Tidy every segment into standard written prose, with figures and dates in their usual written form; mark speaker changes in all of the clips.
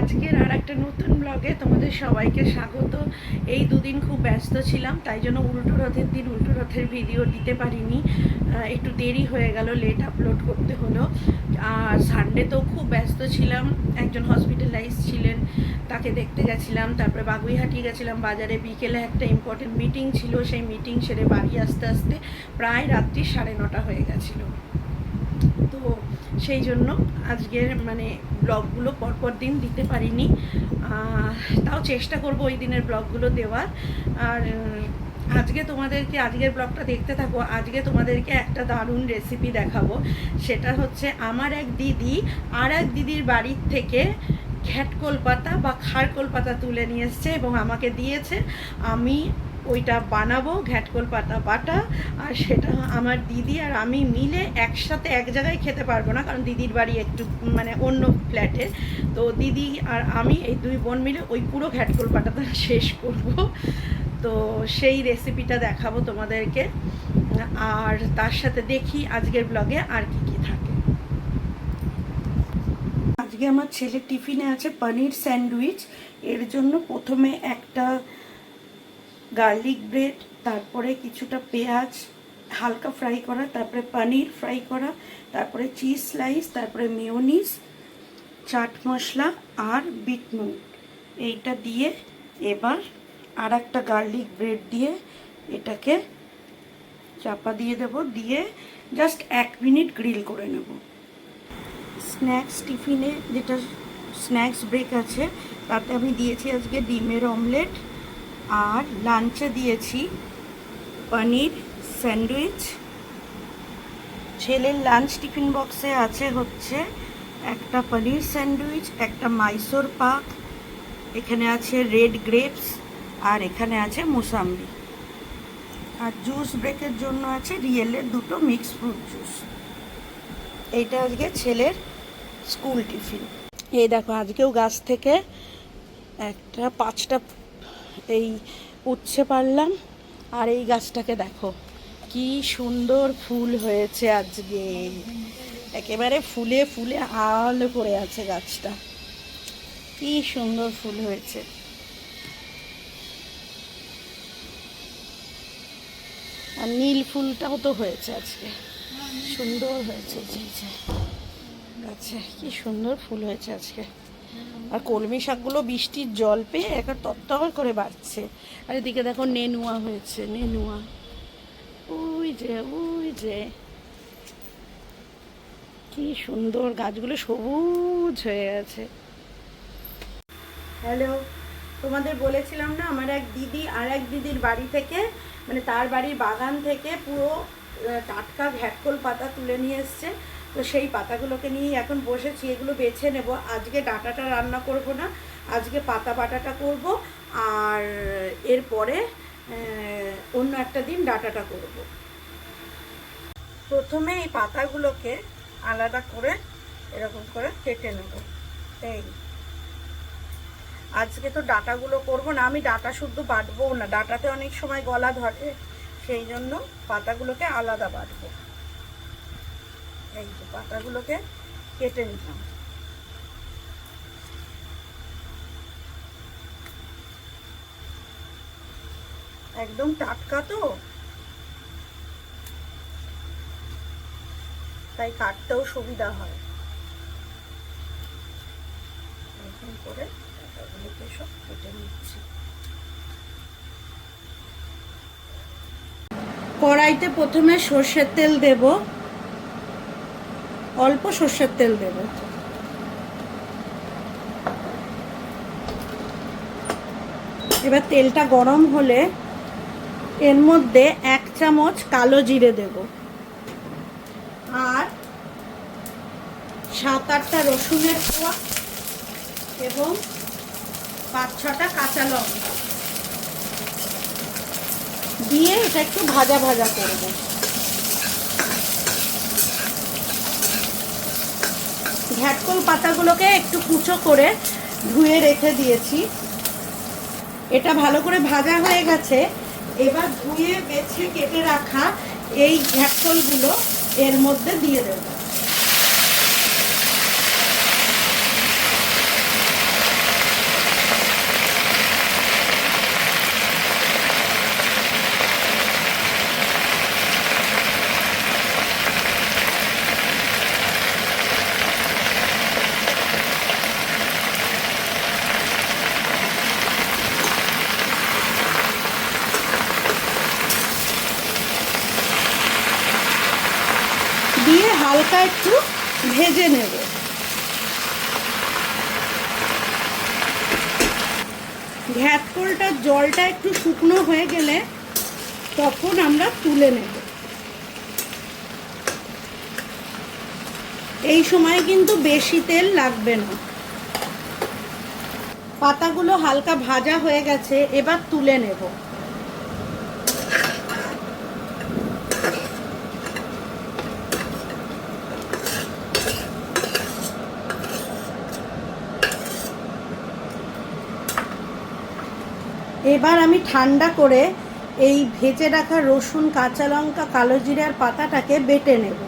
Speaker 1: আজকের আর একটা নতুন ব্লগে তোমাদের সবাইকে স্বাগত। এই দুদিন খুব ব্যস্ত ছিলাম, তাই জন্য উল্টো রথের দিন উল্টো রথের ভিডিও দিতে পারিনি। একটু দেরি হয়ে গেল, লেট আপলোড করতে হলো। আর সানডে তো খুব ব্যস্ত ছিলাম, একজন হসপিটালাইজ ছিলেন, তাকে দেখতে গেছিলাম। তারপরে বাগুইহাটি গেছিলাম বাজারে, বিকেলে একটা ইম্পর্টেন্ট মিটিং ছিল, সেই মিটিং সেরে বাড়ি আসতে আসতে প্রায় রাত্রি 9:30 হয়ে গেছিলো। তো সেই জন্য আজকের ব্লগগুলো পরপর দিন দিতে পারিনি, তাও চেষ্টা করব ওই দিনের ব্লগগুলো দেওয়ার। আর আজকে তোমাদেরকে আজকের ব্লগটা দেখতে থাকো। আজকে তোমাদেরকে একটা দারুণ রেসিপি দেখাবো। সেটা হচ্ছে আমার এক দিদি আর এক দিদির বাড়ির থেকে ঘ্যাটকোল পাতা বা খারকোল পাতা তুলে নিয়ে এসছে এবং আমাকে দিয়েছে। আমি ওইটা বানাবো, ঘ্যাটকোল পাতা বাটা। আর সেটা আমার দিদি আর আমি মিলে একসাথে এক জায়গায় খেতে পারবো না, কারণ দিদির বাড়ি একটু অন্য ফ্ল্যাটে। তো দিদি আর আমি এই দুই বোন মিলে ওই পুরো ঘ্যাটকোল পাতাটা শেষ করব। তো সেই রেসিপিটা দেখাবো তোমাদেরকে। আর তার সাথে দেখি আজকের ব্লগে আর কি কি থাকে। আজকে আমার ছেলের টিফিনে আছে পনির স্যান্ডউইচ। এর জন্য প্রথমে একটা গার্লিক ব্রেড, তারপরে কিছুটা পেঁয়াজ হালকা ফ্রাই করা, তারপরে পনির ফ্রাই করা, তারপরে চিজ স্লাইস, তারপরে মেয়োনিজ, চাট মশলা আর বিট নুন, এইটা দিয়ে এবার আর একটা গার্লিক ব্রেড দিয়ে এটাকে চাপা দিয়ে দেব, দিয়ে জাস্ট 1 মিনিট গ্রিল করে নেব। স্ন্যাক্স টিফিনে যেটা স্ন্যাক্স ব্রেক আছে তাতে আমি দিয়েছি আজকে ডিমের অমলেট, আর লাঞ্চে দিয়েছি পনির স্যান্ডউইচ। ছেলের লাঞ্চ টিফিন বক্সে আছে হচ্ছে একটা পনির স্যান্ডউইচ, একটা মাইসোর পাক, এখানে আছে রেড গ্রেপস, আর এখানে আছে মুসাম্বি। আর জুস ব্রেকের জন্য আছে রিয়েলের 2টো মিক্স ফ্রুট জুস। এইটা আজকে ছেলের স্কুল টিফিন। এই দেখো, আজকেও গাছ থেকে একটা 5টা এই উচ্ছে পারলাম। আর এই গাছটাকে দেখো কি সুন্দর ফুল হয়েছে আজকে, একেবারে ফুলে ফুলে আলো করে আছে গাছটা, কি সুন্দর ফুল হয়েছে। আর নীল ফুলটাও তো হয়েছে আজকে, সুন্দর হয়েছে গাছে, কি সুন্দর ফুল হয়েছে আজকে। আর কলমি শাকগুলো বৃষ্টির জল পেয়ে এখন তত্তর করে বাড়ছে। আর এদিকে দেখো নেনুয়া হয়েছে, নেনুয়া ওই যে কি সুন্দর, গাছগুলো সবুজ হয়ে গেছে। হ্যালো, তোমাদের বলেছিলাম না আমার এক দিদি আর এক দিদির বাড়ি থেকে, তার বাড়ির বাগান থেকে পুরো টাটকা ঘ্যাটকোল পাতা তুলে নিয়ে এসছে। তো সেই পাতাগুলোকে নিয়ে এখন বসেছি, এগুলো বেছে নেব। আজকে ডাঁটাটা রান্না করব না, আজকে পাতা বাটাটা করব, আর এরপরে অন্য একটা দিন ডাঁটাটা করব। প্রথমে এই পাতাগুলোকে আলাদা করে এরকম করে কেটে নেব। এই আজকে তো ডাঁটাগুলো করব না, আমি ডাঁটা শুদ্ধ বাটবো না, ডাঁটাতে অনেক সময় গলা ধরে, সেই জন্য পাতাগুলোকে আলাদা বাটবো। এই যে পাতাগুলোকে কেটে নিলাম। একদম টাটকা তো, তাই কাটতেও সুবিধা হয়। এরকম করে পাতাগুলোকে সব কেটে নিচ্ছি। কড়াইতে প্রথমে সর্ষের তেল দেব, অল্প সর্ষের তেল দেব। এবার তেলটা গরম হলে এর মধ্যে 1 চামচ কালো জিরে দেব, আর 7-8টা রসুনের কোয়া এবং 5-6টা কাঁচা লঙ্কা দিয়ে এটা একটু ভাজা ভাজা করব। ঘ্যাটকোল পাতাগুলোকে একটু কুচো করে ধুয়ে রেখে দিয়েছি। এটা ভালো করে ভাজা হয়ে গেছে। এবার ধুয়ে বেছে কেটে রাখা এই ঘ্যাটকোলগুলো এর মধ্যে দিয়ে দেব। ভেজে নেব। ঘ্যাটকোলটার জলটা একটু শুকনো হয়ে গেলে তখন আমরা তুলে নেব। এই সময় কিন্তু বেশি তেল লাগবে না। পাতাগুলো হালকা ভাজা হয়ে গেছে, এবার তুলে নেব। এবার আমি ঠান্ডা করে এই ভেজে রাখা রসুন, কাঁচা লঙ্কা, কালো জিরার পাতাটাকে বেটে নেব।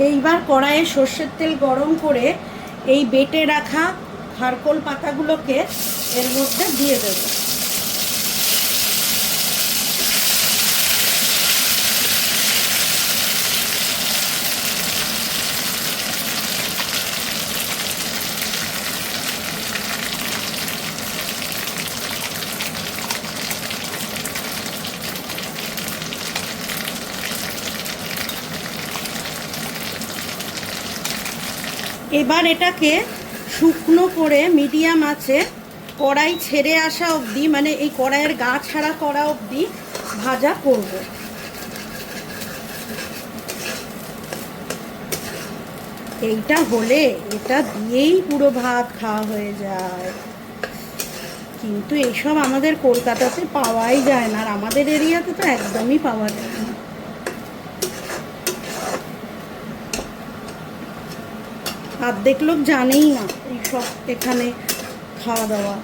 Speaker 1: এইবার কড়াইয়ে সর্ষের তেল গরম করে এই বেটে রাখা খারকোল পাতাগুলোকে এর মধ্যে দিয়ে দেব। এবার এটাকে শুকনো করে মিডিয়াম আঁচে কড়াই ছেড়ে আসা অবধি, মানে এই কড়াইয়ের গা ছাড়া করা অবধি ভাজা করব। এইটা হলে এটা দিয়েই পুরো ভাত খাওয়া হয়ে যায়, কিন্তু এইসব আমাদের কলকাতাতে পাওয়াই যায় না, আর আমাদের এরিয়াতে তো একদমই পাওয়া যায় না। অর্ধেক লোক জানেই না এইসব এখানে খাওয়া দাওয়া।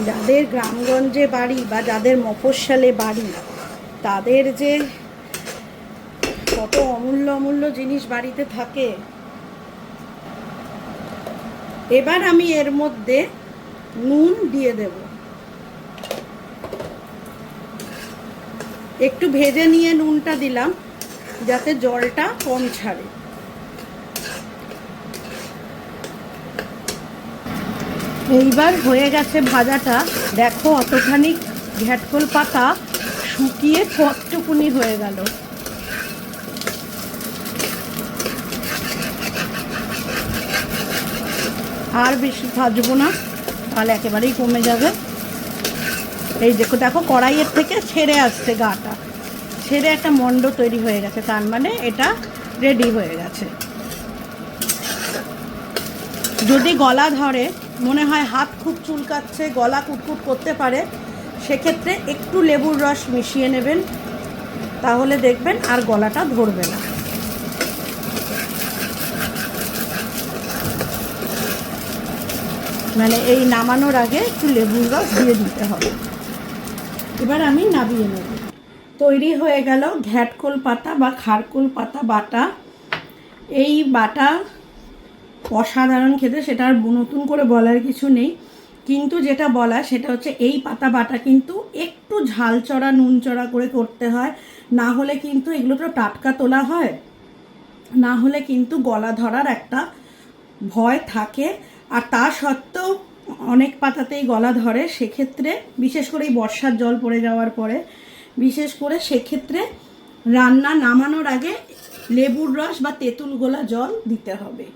Speaker 1: যাদের গ্রামগঞ্জে বাড়ি বা যাদের মফস্বলে বাড়ি, তাদের যে কত অমূল্য অমূল্য জিনিস বাড়িতে থাকে। এবার আমি এর মধ্যে নুন দিয়ে দেব। একটু ভেজে নিয়ে নুনটা দিলাম যাতে জলটা কম ছাড়ে। এইবার হয়ে গেছে ভাজাটা। দেখো অতখানি ঘ্যাটকোল পাতা শুকিয়ে কতটুকুনি হয়ে গেল। আর বেশি ভাজবো না, তাহলে একেবারেই কমে যাবে। এই দেখো দেখো কড়াইয়ের থেকে ছেড়ে আসছে, গাটা ছেড়ে একটা মণ্ড তৈরি হয়ে গেছে, তার মানে এটা রেডি হয়ে গেছে। যদি গলা ধরে, মনে হয় হাত খুব চুলকাচ্ছে, গলা কুটকুট করতে পারে, সেক্ষেত্রে একটু লেবুর রস মিশিয়ে নেবেন, তাহলে দেখবেন আর গলাটা ধরবে না। মানে এই নামানোর আগে একটু লেবুর রস দিয়ে দিতে হবে। এবার আমি নামিয়ে নেব। তৈরি হয়ে গেল ঘ্যাটকোল পাতা বা খারকোল পাতা বাটা। এই বাটা অসাধারণ খেতে, সেটা আর নতুন করে বলার কিছু নেই, কিন্তু যেটা বলা সেটা হচ্ছে এই পাতা বাটা কিন্তু একটু ঝাল চড়া নুন চড়া করে করতে হয়, না হলে কিন্তু এগুলো তো টাটকা তোলা হয়, না হলে কিন্তু গলা ধরার একটা ভয় থাকে। আর তা সত্ত্বেও অনেক পাতাতেই গলা ধরে, সেক্ষেত্রে বিশেষ করে এই বর্ষার জল পড়ে যাওয়ার পরে, বিশেষ করে সেক্ষেত্রে রান্না নামানোর আগে লেবুর রস বা তেঁতুল গোলা জল দিতে হবে।